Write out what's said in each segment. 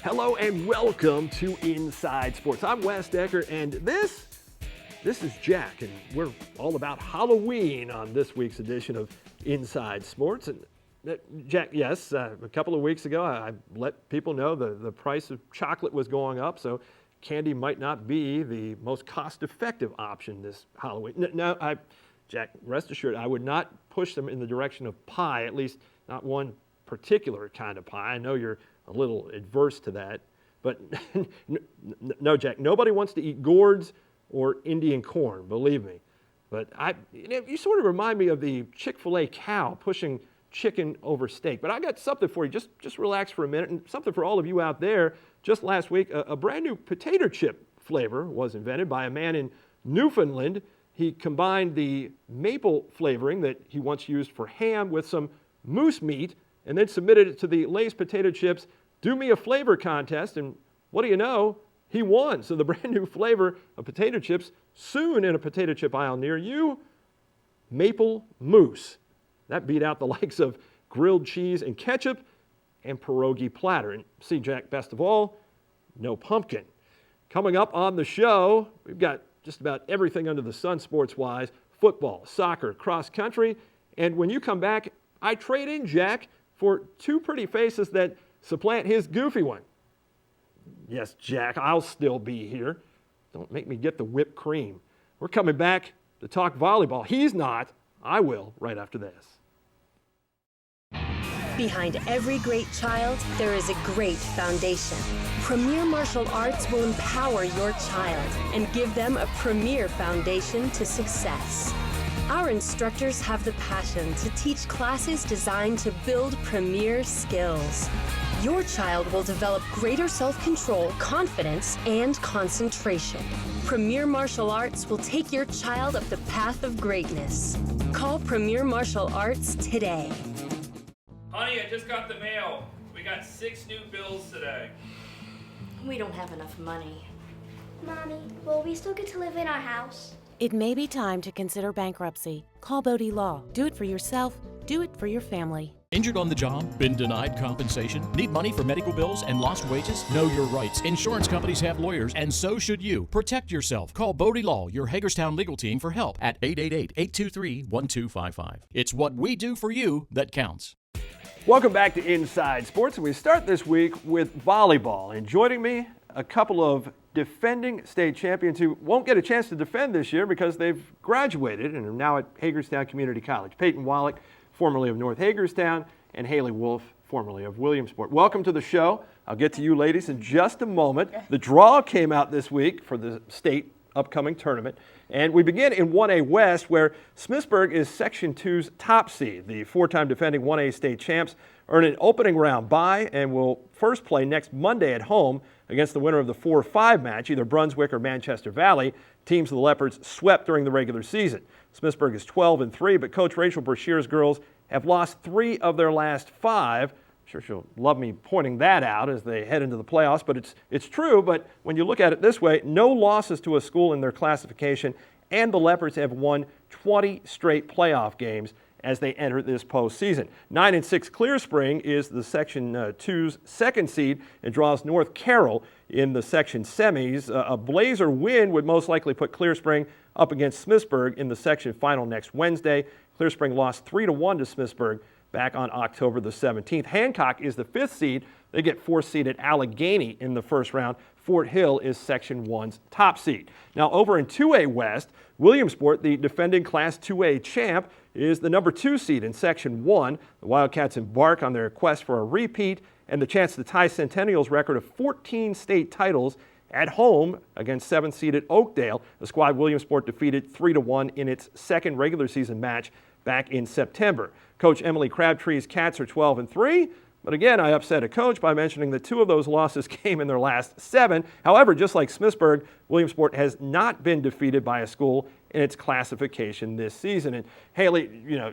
Hello and welcome to Inside Sports. I'm Wes Decker, and this is Jack, and we're all about Halloween on this week's edition of Inside Sports. And Jack, yes, a couple of weeks ago I let people know the price of chocolate was going up, so candy might not be the most cost-effective option this Halloween. No, Jack, rest assured, I would not push them in the direction of pie, at least not one particular kind of pie. I know you're a little adverse to that, but no, Jack, nobody wants to eat gourds or Indian corn, believe me. But you sort of remind me of the Chick-fil-A cow pushing chicken over steak. But I got something for you. Just relax for a minute, and something for all of you out there. Just last week, a brand new potato chip flavor was invented by a man in Newfoundland. He combined the maple flavoring that he once used for ham with some moose meat, and then submitted it to the Lay's Potato Chips Do Me a Flavor contest, and what do you know? He won. So the brand new flavor of potato chips, soon in a potato chip aisle near you, maple mousse. That beat out the likes of grilled cheese and ketchup and pierogi platter. And see, Jack, best of all, no pumpkin. Coming up on the show, we've got just about everything under the sun sports-wise: football, soccer, cross country. And when you come back, I trade in Jack for two pretty faces that supplant his goofy one. Yes, Jack, I'll still be here. Don't make me get the whipped cream. We're coming back to talk volleyball. He's not. I will right after this. Behind every great child, there is a great foundation. Premier Martial Arts will empower your child and give them a premier foundation to success. Our instructors have the passion to teach classes designed to build premier skills. Your child will develop greater self-control, confidence, and concentration. Premier Martial Arts will take your child up the path of greatness. Call Premier Martial Arts today. Honey, I just got the mail. We got 6 new bills today. We don't have enough money. Mommy, will we still get to live in our house? It may be time to consider bankruptcy. Call Bodie Law. Do it for yourself. Do it for your family. Injured on the job? Been denied compensation? Need money for medical bills and lost wages? Know your rights. Insurance companies have lawyers, and so should you. Protect yourself. Call Bodie Law, your Hagerstown legal team, for help at 888-823-1255. It's what we do for you that counts. Welcome back to Inside Sports, and we start this week with volleyball. And joining me, a couple of defending state champions who won't get a chance to defend this year because they've graduated and are now at Hagerstown Community College. Peyton Wallech, formerly of North Hagerstown, and Haley Wolff, formerly of Williamsport. Welcome to the show. I'll get to you ladies in just a moment. The draw came out this week for the state upcoming tournament, and we begin in 1A West, where Smithsburg is Section 2's top seed. The 4-time defending 1A state champs earn an opening round bye and will first play next Monday at home against the winner of the 4-5 match, either Brunswick or Manchester Valley. Teams of the Leopards swept during the regular season. Smithsburg is 12-3, but Coach Rachel Brashear's girls have lost 3 of their last 5. I'm sure she'll love me pointing that out as they head into the playoffs, but it's true. But when you look at it this way, no losses to a school in their classification, and the Leopards have won 20 straight playoff games as they enter this postseason. 9-6 Clear Spring is the Section 2's second seed and draws North Carroll in the section semis. A Blazer win would most likely put Clear Spring up against Smithsburg in the section final next Wednesday. Clear Spring lost 3-1 to Smithsburg back on October the 17th. Hancock is the 5th seed. They get 4th seed at Allegheny in the first round. Fort Hill is Section 1's top seed. Now over in 2A West, Williamsport, the defending Class 2A champ, is the number 2 seed in Section 1. The Wildcats embark on their quest for a repeat and the chance to tie Centennial's record of 14 state titles at home against 7th seeded Oakdale, a squad Williamsport defeated 3-1 in its second regular season match back in September. Coach Emily Crabtree's Cats are 12-3. But again, I upset a coach by mentioning that 2 of those losses came in their last 7. However, just like Smithsburg, Williamsport has not been defeated by a school in its classification this season. And Haley,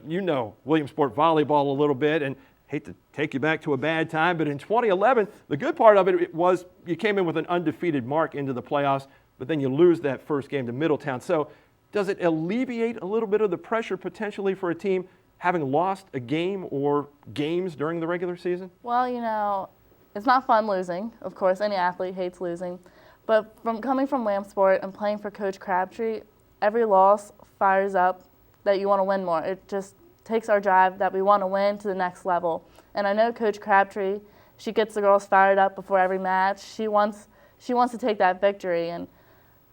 you know Williamsport volleyball a little bit, and hate to take you back to a bad time, but in 2011, the good part of it was you came in with an undefeated mark into the playoffs, but then you lose that first game to Middletown. So does it alleviate a little bit of the pressure potentially for a team having lost a game or games during the regular season? Well, it's not fun losing. Of course, any athlete hates losing. But coming from Williamsport and playing for Coach Crabtree, every loss fires up that you want to win more. It just takes our drive that we want to win to the next level. And I know Coach Crabtree, she gets the girls fired up before every match. She wants to take that victory. And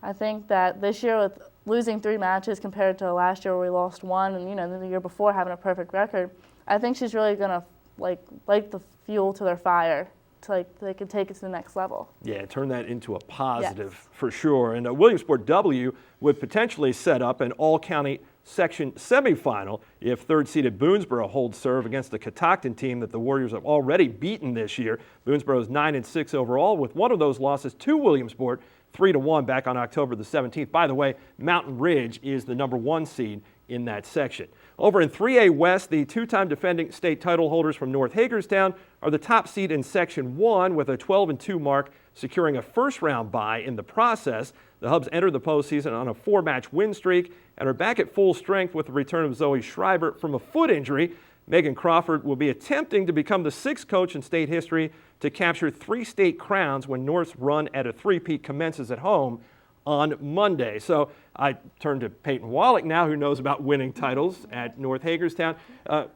I think that this year with losing 3 matches compared to last year where we lost 1 and, the year before having a perfect record, I think she's really going to light the fuel to their fire so they can take it to the next level. Yeah, turn that into a positive Yes. for sure. And Williamsport W would potentially set up an all-county section semifinal if third-seeded Boonesboro holds serve against the Catoctin team that the Warriors have already beaten this year. Boonesboro is 9-6 overall, with one of those losses to Williamsport, 3-1 back on October the 17th. By the way, Mountain Ridge is the number 1 seed in that section. Over in 3A West, the 2-time defending state title holders from North Hagerstown are the top seed in Section 1 with a 12-2 mark, securing a first-round bye in the process. The Hubs entered the postseason on a 4-match win streak and are back at full strength with the return of Zoe Schreiber from a foot injury. Megan Crawford will be attempting to become the 6th coach in state history to capture 3 state crowns when North's run at a three-peat commences at home on Monday. So I turn to Peyton Wallech now, who knows about winning titles at North Hagerstown.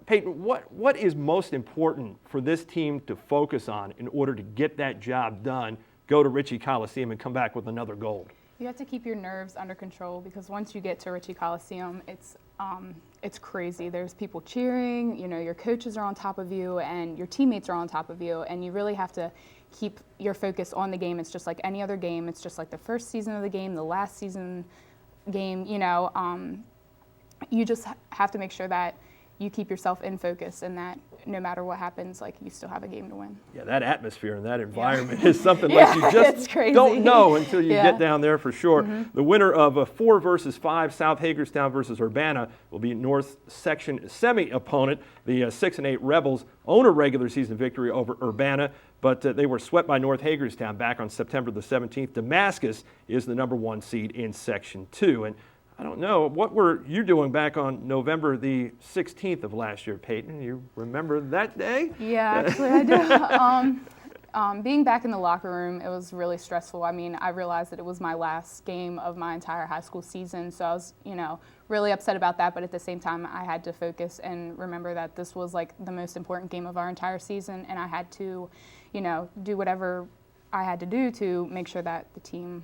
Peyton, what is most important for this team to focus on in order to get that job done, go to Ritchie Coliseum, and come back with another gold? You have to keep your nerves under control because once you get to Ritchie Coliseum, it's crazy. There's people cheering, your coaches are on top of you and your teammates are on top of you, and you really have to keep your focus on the game. It's just like any other game. It's just like the first season of the game, the last season game, you just have to make sure that you keep yourself in focus and that no matter what happens, you still have a game to win. Yeah, that atmosphere and that environment is something you just don't know until you get down there for sure. Mm-hmm. The winner of a 4 versus 5 South Hagerstown versus Urbana will be North Section semi-opponent. The 6-8 Rebels own a regular season victory over Urbana, but they were swept by North Hagerstown back on September the 17th. Damascus is the number 1 seed in Section 2. And I don't know, what were you doing back on November the 16th of last year, Peyton? You remember that day? Yeah, actually I do. Being back in the locker room, it was really stressful. I mean, I realized that it was my last game of my entire high school season, so I was, really upset about that, but at the same time, I had to focus and remember that this was the most important game of our entire season, and I had to, do whatever I had to do to make sure that the team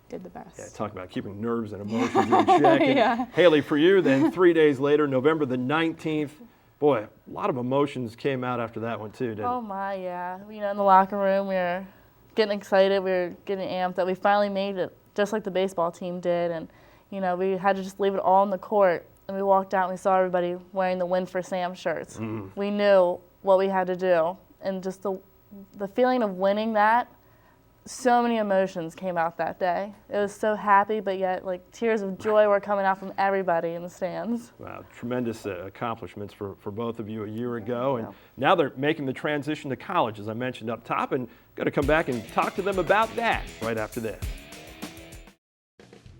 did the best. Yeah, talk about keeping nerves and emotions in check. Yeah. Haley, for you, then 3 days later, November the 19th, boy, a lot of emotions came out after that one too, didn't it? Oh my, yeah. In the locker room, we were getting excited, we were getting amped that we finally made it, just like the baseball team did, and we had to just leave it all on the court, and we walked out and we saw everybody wearing the Win for Sam shirts. Mm. We knew what we had to do, and just the feeling of winning that, so many emotions came out that day. It was so happy, but yet tears of joy were coming out from everybody in the stands. Wow, tremendous accomplishments for both of you a year ago. And now they're making the transition to college, as I mentioned up top, and going to come back and talk to them about that right after this.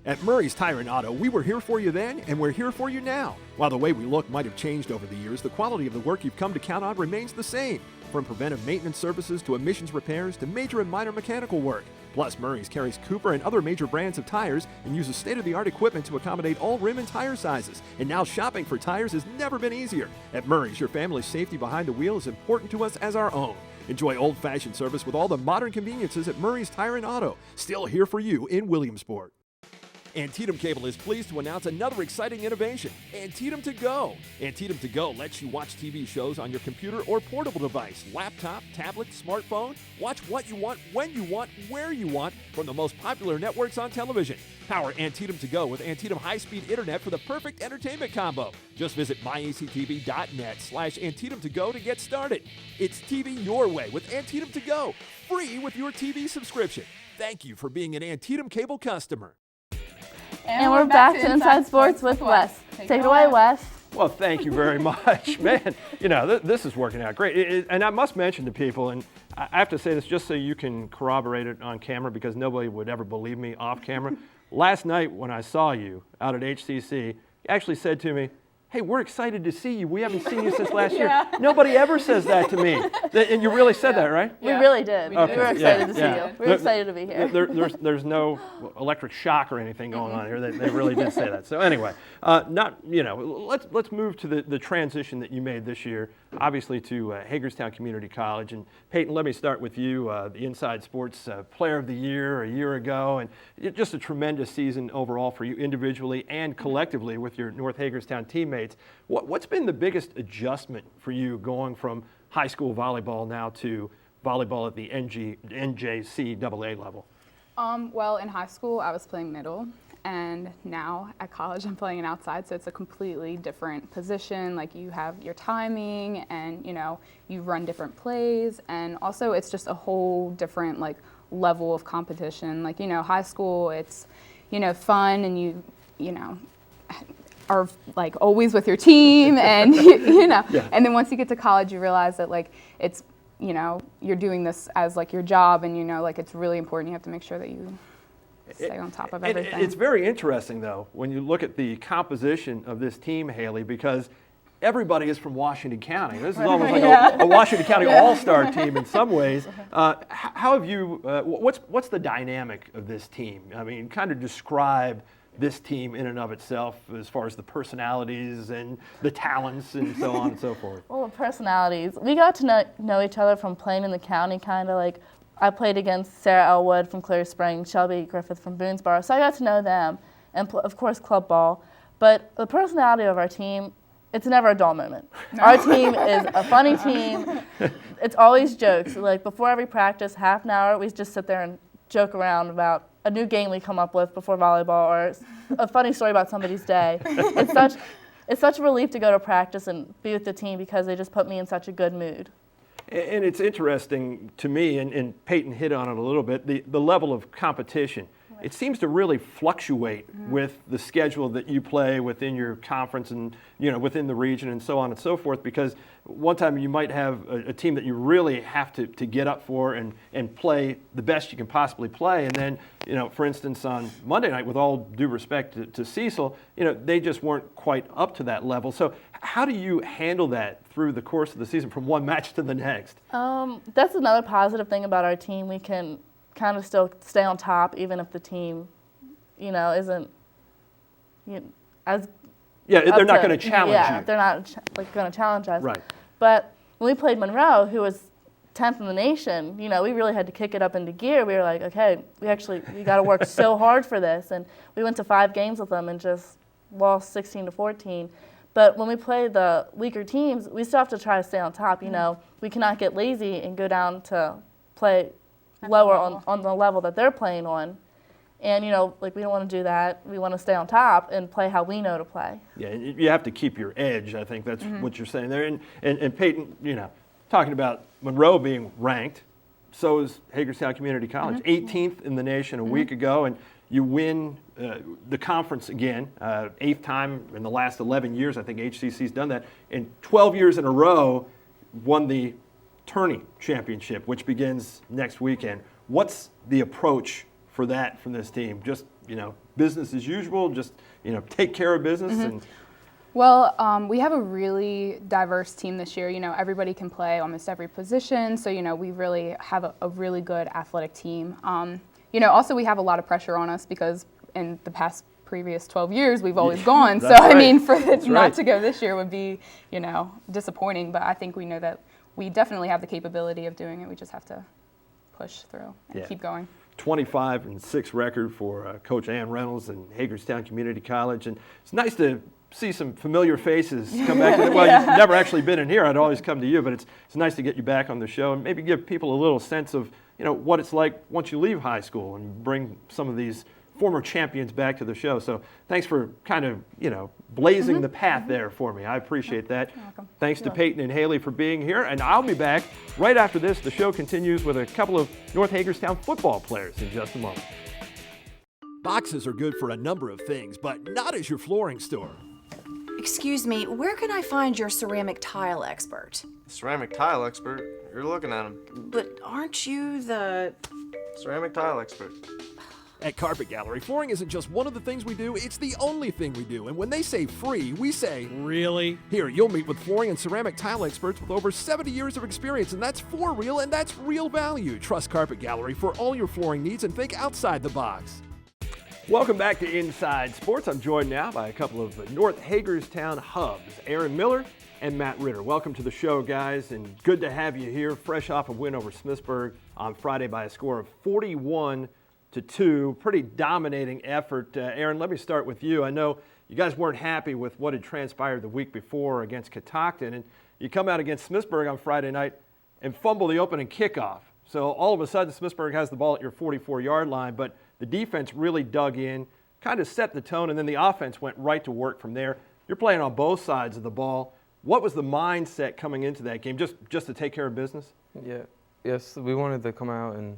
At Murray's Tire and Auto, we were here for you then, and we're here for you now. While the way we look might have changed over the years, the quality of the work you've come to count on remains the same. From preventive maintenance services to emissions repairs to major and minor mechanical work. Plus, Murray's carries Cooper and other major brands of tires and uses state-of-the-art equipment to accommodate all rim and tire sizes. And now shopping for tires has never been easier. At Murray's, your family's safety behind the wheel is important to us as our own. Enjoy old-fashioned service with all the modern conveniences at Murray's Tire and Auto. Still here for you in Williamsport. Antietam Cable is pleased to announce another exciting innovation, Antietam To Go. Antietam To Go lets you watch TV shows on your computer or portable device, laptop, tablet, smartphone. Watch what you want, when you want, where you want from the most popular networks on television. Power Antietam To Go with Antietam high-speed internet for the perfect entertainment combo. Just visit myactv.net/Antietam To Go to get started. It's TV your way with Antietam To Go, free with your TV subscription. Thank you for being an Antietam Cable customer. And we're back to Inside Sports with Wes. Take it away, Wes. Well, thank you very much. Man, this is working out great. And I must mention to people, and I have to say this just so you can corroborate it on camera because nobody would ever believe me off camera. Last night when I saw you out at HCC, you actually said to me, hey, we're excited to see you. We haven't seen you since last year. Nobody ever says that to me. And you really said that, right? We really did. Okay. We were excited to see you. We were excited to be here. There's no electric shock or anything going on here. They really did say that. So anyway, let's move to the transition that you made this year, obviously to Hagerstown Community College. And Peyton, let me start with you, the Inside Sports Player of the Year a year ago, and just a tremendous season overall for you individually and collectively with your North Hagerstown teammates. What's been the biggest adjustment for you going from high school volleyball now to volleyball at the NJCAA level? Well, in high school, I was playing middle, and now at college, I'm playing an outside, so it's a completely different position. Like, you have your timing, and, you run different plays, and also it's just a whole different, level of competition. Like, high school, it's, fun, and you are always with your team, and and then once you get to college, you realize that it's you're doing this as your job, and it's really important. You have to make sure that you stay on top of everything. It's very interesting though when you look at the composition of this team, Haley, because everybody is from Washington County. This is almost like a Washington County all-star team in some ways. How have you? What's the dynamic of this team? I mean, kind of describe this team in and of itself as far as the personalities and the talents and so on and so forth. Well, the personalities. We got to know each other from playing in the county, kind of I played against Sarah Elwood from Clear Spring, Shelby Griffith from Boonesboro, so I got to know them, and of course club ball. But the personality of our team, it's never a dull moment. No. Our team is a funny team. It's always jokes. Before every practice, half an hour, we just sit there and joke around about a new game we come up with before volleyball, or a funny story about somebody's day. It's such a relief to go to practice and be with the team because they just put me in such a good mood. And it's interesting to me, and Peyton hit on it a little bit, the level of competition. Right. It seems to really fluctuate with the schedule that you play within your conference and within the region and so on and so forth, because one time you might have a team that you really have to get up for and play the best you can possibly play, and then for instance on Monday night, with all due respect to Cecil, they just weren't quite up to that level. So how do you handle that through the course of the season from one match to the next? That's another positive thing about our team. We can kind of still stay on top even if the team isn't as they're not going to challenge you. They're not going to challenge us. Right. But when we played Monroe, who was 10th in the nation, we really had to kick it up into gear. We were like, okay, we got to work so hard for this. And we went to 5 games with them and just lost 16-14. But when we play the weaker teams, we still have to try to stay on top. We cannot get lazy and go down to play lower on the level that they're playing on. And, we don't want to do that. We want to stay on top and play how we know to play. Yeah, you have to keep your edge. I think that's what you're saying there. And Peyton, talking about Monroe being ranked, so is Hagerstown Community College, 18th in the nation a week ago, and you win the conference again, 8th time in the last 11 years. I think HCC's done that. And 12 years in a row, won the tourney championship, which begins next weekend. What's the approach for that from this team? Just, business as usual, just, take care of business? And Well, we have a really diverse team this year. Everybody can play almost every position, so, we really have a really good athletic team. Also we have a lot of pressure on us because in the previous 12 years we've always gone. So, right. I mean, for it not to go this year would be, disappointing, but I think we know that we definitely have the capability of doing it. We just have to push through and keep going. 25-6 record for Coach Ann Reynolds and Hagerstown Community College, and it's nice to see some familiar faces come back. Well, you've never actually been in here. I'd always come to you, but it's nice to get you back on the show and maybe give people a little sense of what it's like once you leave high school and bring some of these former champions back to the show. So thanks for kind of, blazing the path there for me. I appreciate that. You're welcome. Thanks to Peyton and Haley for being here, and I'll be back right after this. The show continues with a couple of North Hagerstown football players in just a moment. Boxes are good for a number of things, but not as your flooring store. Excuse me, where can I find your ceramic tile expert? Ceramic tile expert? You're looking at him. But aren't you the... Ceramic tile expert. At Carpet Gallery, flooring isn't just one of the things we do, it's the only thing we do. And when they say free, we say, really? Here, you'll meet with flooring and ceramic tile experts with over 70 years of experience, and that's for real, and that's real value. Trust Carpet Gallery for all your flooring needs and think outside the box. Welcome back to Inside Sports. I'm joined now by a couple of North Hagerstown hubs, Aaron Miller and Matt Ritter. Welcome to the show, guys, and good to have you here, fresh off a win over Smithsburg on Friday by a score of 41-2. Pretty dominating effort. Aaron, let me start with you. I know you guys weren't happy with what had transpired the week before against Catoctin, and you come out against Smithsburg on Friday night and fumble the opening kickoff. So all of a sudden, Smithsburg has the ball at your 44-yard line, but the defense really dug in, kind of set the tone, and then the offense went right to work from there. You're playing on both sides of the ball. What was the mindset coming into that game, just to take care of business? Yes, we wanted to come out and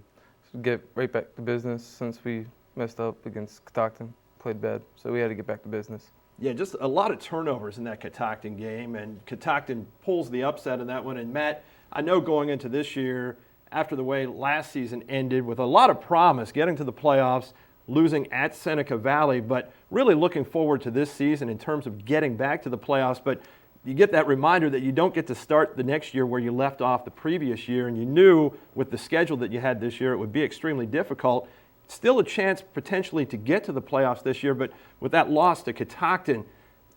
get right back to business since we messed up against Catoctin, played bad, so we had to get back to business. Yeah, just a lot of turnovers in that Catoctin game, and Catoctin pulls the upset in that one. And Matt, I know going into this year, after the way last season ended with a lot of promise, getting to the playoffs, losing at Seneca Valley, but really looking forward to this season in terms of getting back to the playoffs. But you get that reminder that you don't get to start the next year where you left off the previous year, and you knew with the schedule that you had this year it would be extremely difficult. Still a chance potentially to get to the playoffs this year, but with that loss to Catoctin,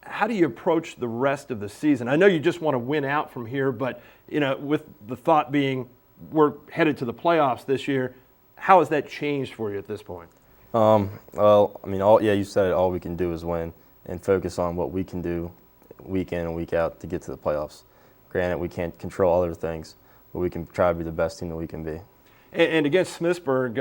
how do you approach the rest of the season? I know you just want to win out from here, but with the thought being we're headed to the playoffs this year, how has that changed for you at this point? You said it, all we can do is win and focus on what we can do week in and week out to get to the playoffs. Granted, we can't control other things, but we can try to be the best team that we can be. And against Smithsburg,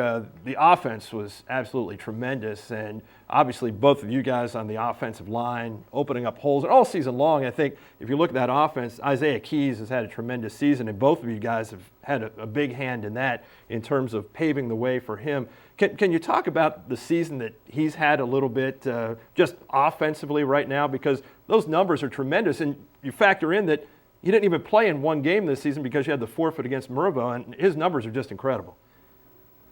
the offense was absolutely tremendous, and obviously both of you guys on the offensive line opening up holes. And all season long, I think if you look at that offense, Isaiah Keys has had a tremendous season, and both of you guys have had a big hand in that in terms of paving the way for him. Can you talk about the season that he's had a little bit just offensively right now? Because those numbers are tremendous, and you factor in that he didn't even play in one game this season because you had the forfeit against Mervo, and his numbers are just incredible.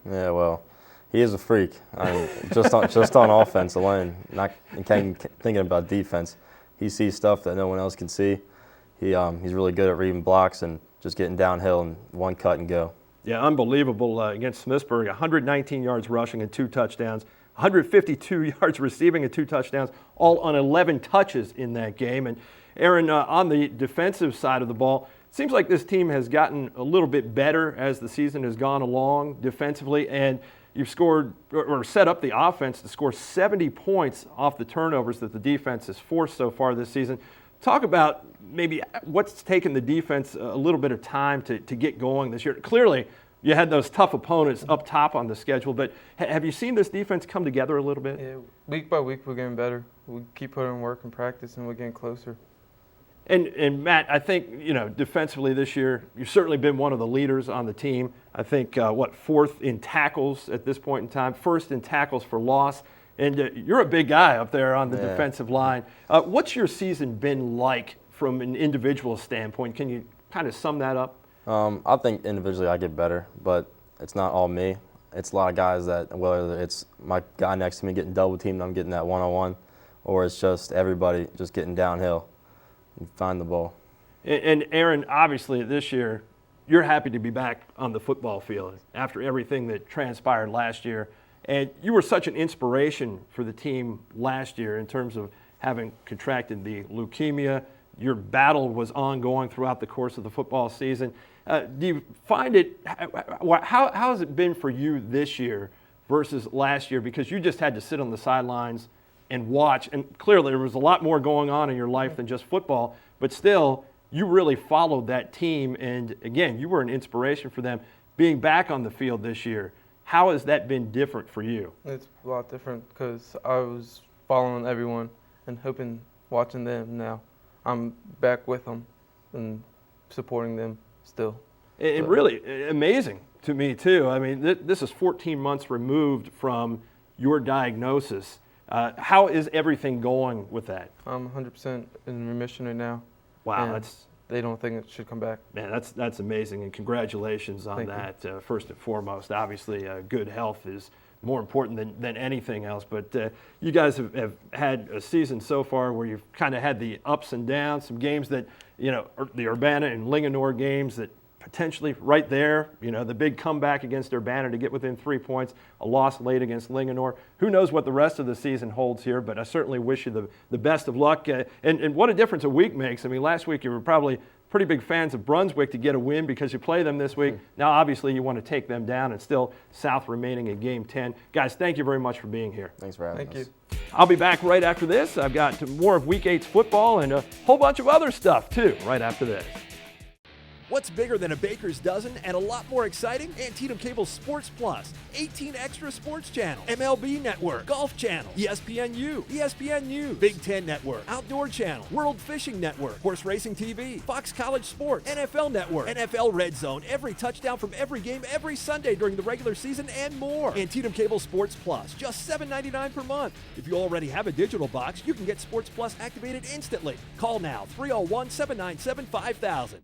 Yeah, well, he is a freak. I mean, just on offense alone, not thinking about defense. He sees stuff that no one else can see. He's really good at reading blocks and just getting downhill and one cut and go. Yeah, unbelievable against Smithsburg. 119 yards rushing and 2 touchdowns, 152 yards receiving and 2 touchdowns, all on 11 touches in that game. And Aaron, on the defensive side of the ball, it seems like this team has gotten a little bit better as the season has gone along defensively, and you've scored or set up the offense to score 70 points off the turnovers that the defense has forced so far this season. Talk about maybe what's taken the defense a little bit of time to get going this year. Clearly, you had those tough opponents up top on the schedule, but have you seen this defense come together a little bit? Yeah, week by week we're getting better. We keep putting in work and practice, and we're getting closer. And Matt, I think, defensively this year, you've certainly been one of the leaders on the team. I think, fourth in tackles at this point in time, first in tackles for loss. And you're a big guy up there on the defensive line. What's your season been like from an individual standpoint? Can you kind of sum that up? I think individually I get better, but it's not all me. It's a lot of guys that, whether it's my guy next to me getting double teamed, I'm getting that one-on-one, or it's just everybody just getting downhill and find the ball. And Aaron, obviously this year, you're happy to be back on the football field after everything that transpired last year. And you were such an inspiration for the team last year in terms of having contracted the leukemia. Your battle was ongoing throughout the course of the football season. Do you find it, how has it been for you this year versus last year? Because you just had to sit on the sidelines and watch. And clearly there was a lot more going on in your life than just football, but still you really followed that team. And again, you were an inspiration for them. Being back on the field this year, how has that been different for you? It's a lot different because I was following everyone and watching them now. I'm back with them and supporting them still. And really amazing to me too. I mean, this is 14 months removed from your diagnosis. How is everything going with that? I'm 100% in remission right now. Wow, they don't think it should come back. Man, that's amazing, and congratulations on that. First and foremost, obviously, good health is more important than anything else. But you guys have had a season so far where you've kind of had the ups and downs, some games that, the Urbana and Linganore games that potentially right there, the big comeback against Urbana to get within 3 points, a loss late against Linganore. Who knows what the rest of the season holds here, but I certainly wish you the best of luck. And what a difference a week makes. I mean, last week you were probably pretty big fans of Brunswick to get a win because you play them this week. Now, obviously, you want to take them down, and still South remaining in Game 10. Guys, thank you very much for being here. Thanks for having us. Thank you. I'll be back right after this. I've got more of Week 8's football and a whole bunch of other stuff, too, right after this. What's bigger than a baker's dozen and a lot more exciting? Antietam Cable's Sports Plus, 18 extra sports channels, MLB Network, Golf Channel, ESPNU, ESPN News, Big Ten Network, Outdoor Channel, World Fishing Network, Horse Racing TV, Fox College Sports, NFL Network, NFL Red Zone, every touchdown from every game every Sunday during the regular season and more. Antietam Cable Sports Plus, just $7.99 per month. If you already have a digital box, you can get Sports Plus activated instantly. Call now, 301-797-5000.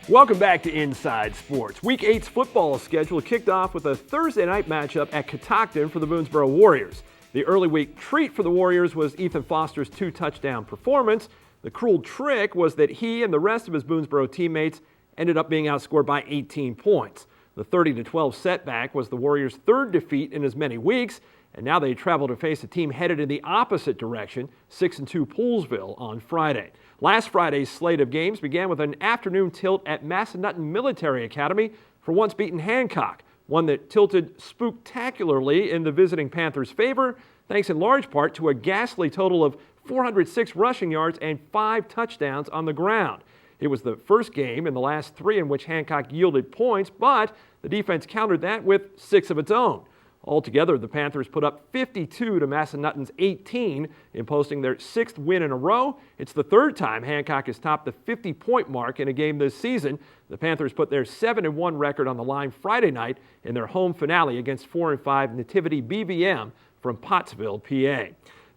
Welcome back to Inside Sports. Week 8's football schedule kicked off with a Thursday night matchup at Catoctin for the Boonesboro Warriors. The early week treat for the Warriors was Ethan Foster's 2-touchdown performance. The cruel trick was that he and the rest of his Boonesboro teammates ended up being outscored by 18 points. The 30-12 setback was the Warriors' third defeat in as many weeks, and now they travel to face a team headed in the opposite direction, 6-2 Poolesville on Friday. Last Friday's slate of games began with an afternoon tilt at Massanutten Military Academy for once beaten Hancock, one that tilted spooktacularly in the visiting Panthers' favor, thanks in large part to a ghastly total of 406 rushing yards and 5 touchdowns on the ground. It was the first game in the last 3 in which Hancock yielded points, but the defense countered that with 6 of its own. Altogether, the Panthers put up 52 to Massanutten's 18 in posting their 6th win in a row. It's the 3rd time Hancock has topped the 50-point mark in a game this season. The Panthers put their 7-1 record on the line Friday night in their home finale against 4-5 Nativity BVM from Pottsville, PA.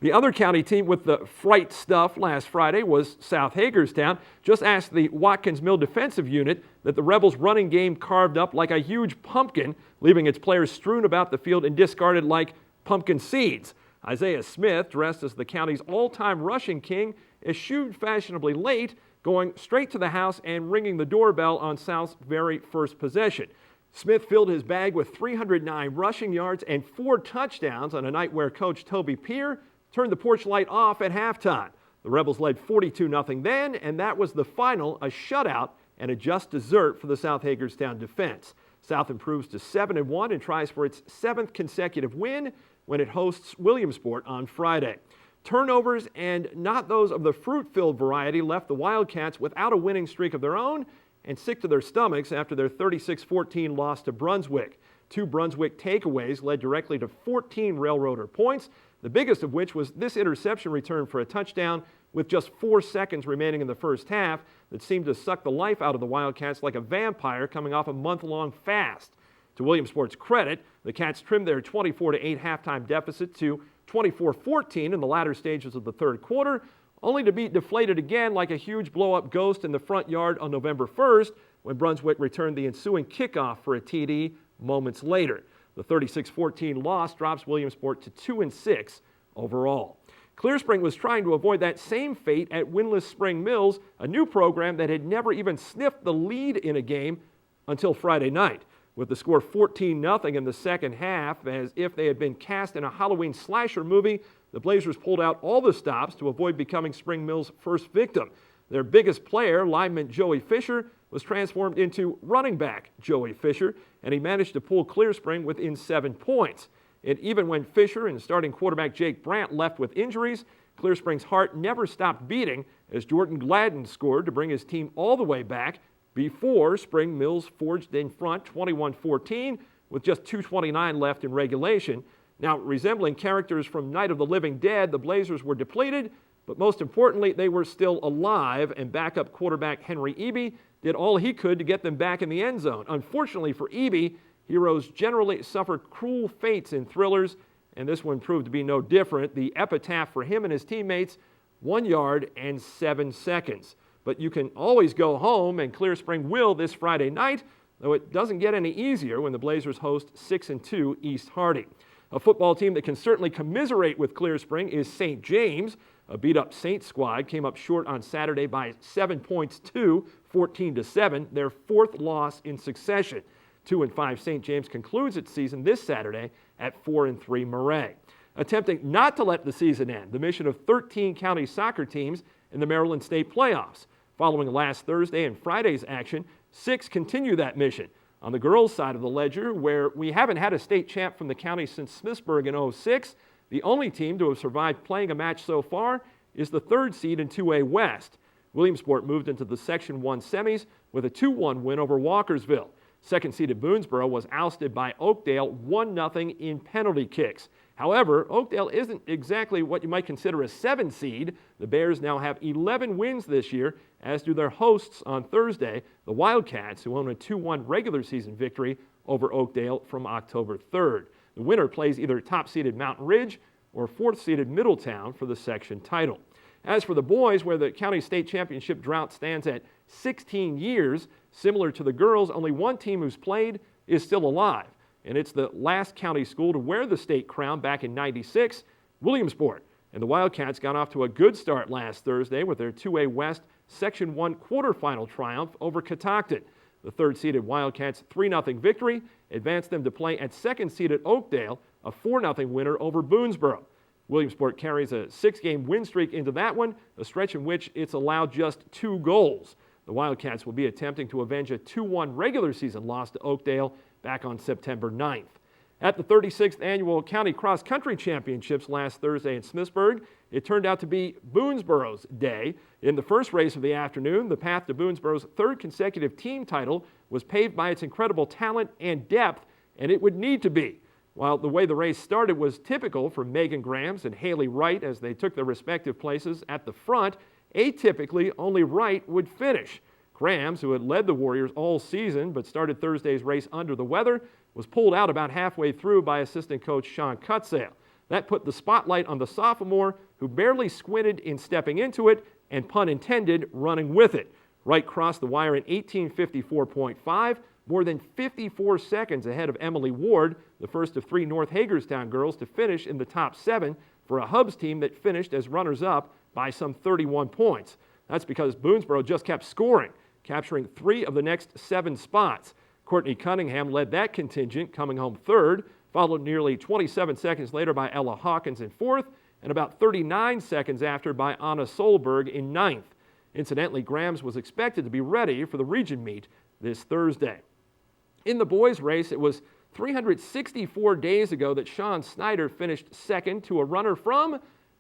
The other county team with the fright stuff last Friday was South Hagerstown. Just ask the Watkins Mill defensive unit that the Rebels' running game carved up like a huge pumpkin, leaving its players strewn about the field and discarded like pumpkin seeds. Isaiah Smith, dressed as the county's all-time rushing king, eschewed fashionably late, going straight to the house and ringing the doorbell on South's very first possession. Smith filled his bag with 309 rushing yards and 4 touchdowns on a night where Coach Toby Peer turned the porch light off at halftime. The Rebels led 42-0 then, and that was the final, a shutout and a just dessert for the South Hagerstown defense. South improves to 7-1 and tries for its 7th consecutive win when it hosts Williamsport on Friday. Turnovers, and not those of the fruit-filled variety, left the Wildcats without a winning streak of their own and sick to their stomachs after their 36-14 loss to Brunswick. 2 Brunswick takeaways led directly to 14 Railroader points, the biggest of which was this interception return for a touchdown with just 4 seconds remaining in the first half that seemed to suck the life out of the Wildcats like a vampire coming off a month-long fast. To Williamsport's credit, the Cats trimmed their 24-8 halftime deficit to 24-14 in the latter stages of the third quarter, only to be deflated again like a huge blow-up ghost in the front yard on November 1st when Brunswick returned the ensuing kickoff for a TD moments later. The 36-14 loss drops Williamsport to 2-6 overall. Clear Spring was trying to avoid that same fate at winless Spring Mills, a new program that had never even sniffed the lead in a game until Friday night. With the score 14-0 in the second half, as if they had been cast in a Halloween slasher movie, the Blazers pulled out all the stops to avoid becoming Spring Mills' first victim. Their biggest player, lineman Joey Fisher, was transformed into running back Joey Fisher, and he managed to pull Clear Spring within 7 points. And even when Fisher and starting quarterback Jake Brandt left with injuries, Clear Spring's heart never stopped beating as Jordan Gladden scored to bring his team all the way back before Spring Mills forged in front 21-14 with just 2:29 left in regulation. Now, resembling characters from Night of the Living Dead, the Blazers were depleted, but most importantly, they were still alive, and backup quarterback Henry Eby did all he could to get them back in the end zone. Unfortunately for Eby, heroes generally suffer cruel fates in thrillers, and this one proved to be no different. The epitaph for him and his teammates, 1 yard and 7 seconds. But you can always go home, and Clear Spring will this Friday night, though it doesn't get any easier when the Blazers host 6-2 East Hardy. A football team that can certainly commiserate with Clear Spring is St. James. A beat-up Saint squad came up short on Saturday by 7 points to 14-7, their fourth loss in succession. 2-5 St. James concludes its season this Saturday at 4-3 Murray. Attempting not to let the season end, the mission of 13 county soccer teams in the Maryland State playoffs. Following last Thursday and Friday's action, 6 continue that mission. On the girls' side of the ledger, where we haven't had a state champ from the county since Smithsburg in 2006, the only team to have survived playing a match so far is the 3rd seed in 2A West. Williamsport moved into the Section 1 semis with a 2-1 win over Walkersville. Second-seeded Boonesboro was ousted by Oakdale 1-0 in penalty kicks. However, Oakdale isn't exactly what you might consider a 7 seed. The Bears now have 11 wins this year, as do their hosts on Thursday, the Wildcats, who own a 2-1 regular season victory over Oakdale from October 3rd. The winner plays either top-seeded Mountain Ridge or 4th-seeded Middletown for the section title. As for the boys, where the county state championship drought stands at 16 years, similar to the girls, only one team who's played is still alive, and it's the last county school to wear the state crown back in '96, Williamsport. And the Wildcats got off to a good start last Thursday with their 2A West Section 1 quarterfinal triumph over Catoctin. The 3rd-seeded Wildcats' 3-0 victory advanced them to play at 2nd-seeded Oakdale, a 4-0 winner over Boonesboro. Williamsport carries a 6-game win streak into that one, a stretch in which it's allowed just 2 goals. The Wildcats will be attempting to avenge a 2-1 regular season loss to Oakdale back on September 9th. At the 36th Annual County Cross Country Championships last Thursday in Smithsburg, it turned out to be Boonesboro's day. In the first race of the afternoon, the path to Boonesboro's 3rd consecutive team title was paved by its incredible talent and depth, and it would need to be. While the way the race started was typical for Megan Grams and Haley Wright as they took their respective places at the front, atypically only Wright would finish. Grams, who had led the Warriors all season but started Thursday's race under the weather, was pulled out about halfway through by assistant coach Sean Cutsale. That put the spotlight on the sophomore, who barely squinted in stepping into it and, pun intended, running with it. Wright crossed the wire in 18:54.5, more than 54 seconds ahead of Emily Ward, the first of 3 North Hagerstown girls to finish in the top 7 for a Hubs team that finished as runners-up by some 31 points. That's because Boonesboro just kept scoring, capturing 3 of the next 7 spots. Courtney Cunningham led that contingent, coming home 3rd, followed nearly 27 seconds later by Ella Hawkins in 4th, and about 39 seconds after by Anna Solberg in 9th. Incidentally, Grams was expected to be ready for the region meet this Thursday. In the boys' race, it was 364 days ago that Sean Snyder finished 2nd to a runner from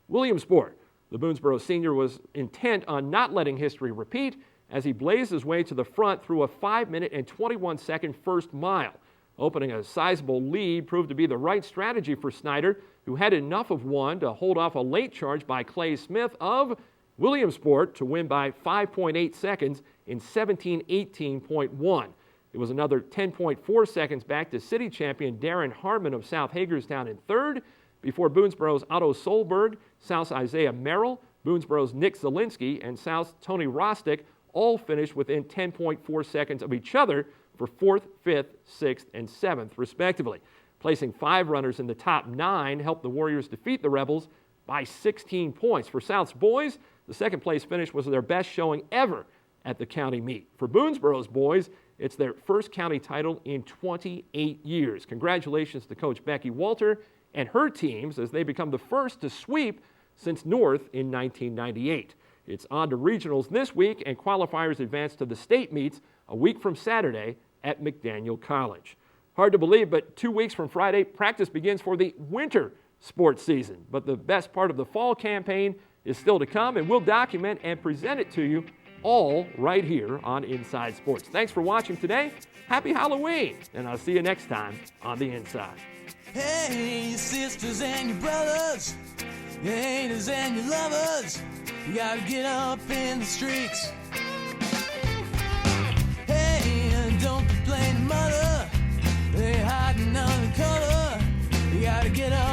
Williamsport. The Boonesboro senior was intent on not letting history repeat as he blazed his way to the front through a 5-minute and 21-second first mile. Opening a sizable lead proved to be the right strategy for Snyder, who had enough of one to hold off a late charge by Clay Smith of Williamsport to win by 5.8 seconds in 17:18.1. It was another 10.4 seconds back to city champion Darren Harmon of South Hagerstown in 3rd, before Boonesboro's Otto Solberg, South's Isaiah Merrill, Boonesboro's Nick Zielinski, and South's Tony Rostick all finished within 10.4 seconds of each other for 4th, 5th, 6th, and 7th, respectively. Placing 5 runners in the top 9 helped the Warriors defeat the Rebels by 16 points. For South's boys, the second-place finish was their best showing ever at the county meet. For Boonesboro's boys, it's their first county title in 28 years. Congratulations to Coach Becky Walter and her teams as they become the first to sweep since North in 1998. It's on to regionals this week, and qualifiers advance to the state meets a week from Saturday at McDaniel College. Hard to believe, but 2 weeks from Friday, practice begins for the winter sports season. But the best part of the fall campaign is still to come, and we'll document and present it to you all right here on Inside Sports. Thanks for watching today. Happy Halloween, and I'll see you next time on The Inside. Hey, your sisters and your brothers, your haters and your lovers, you gotta get up in the streets. Hey, don't complain to mother, they hiding under cover, you gotta get up